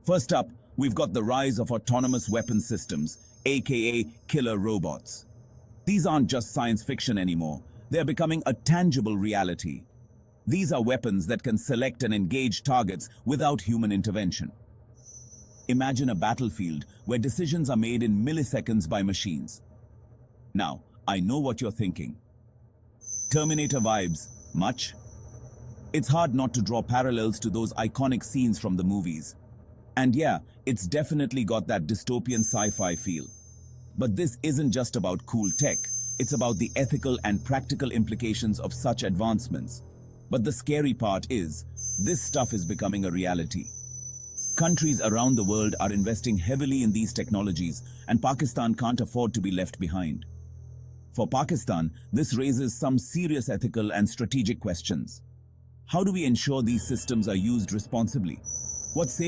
First up, we've got the rise of autonomous weapon systems, aka killer robots. These aren't just science fiction anymore, they're becoming a tangible reality. These are weapons that can select and engage targets without human intervention. Imagine a battlefield where decisions are made in milliseconds by machines. Now, I know what you're thinking. Terminator vibes, much? It's hard not to draw parallels to those iconic scenes from the movies. And yeah, it's definitely got that dystopian sci-fi feel. But this isn't just about cool tech, it's about the ethical and practical implications of such advancements. But the scary part is, this stuff is becoming a reality. Countries around the world are investing heavily in these technologies, and Pakistan can't afford to be left behind. For Pakistan, this raises some serious ethical and strategic questions. How do we ensure these systems are used responsibly? What safeguards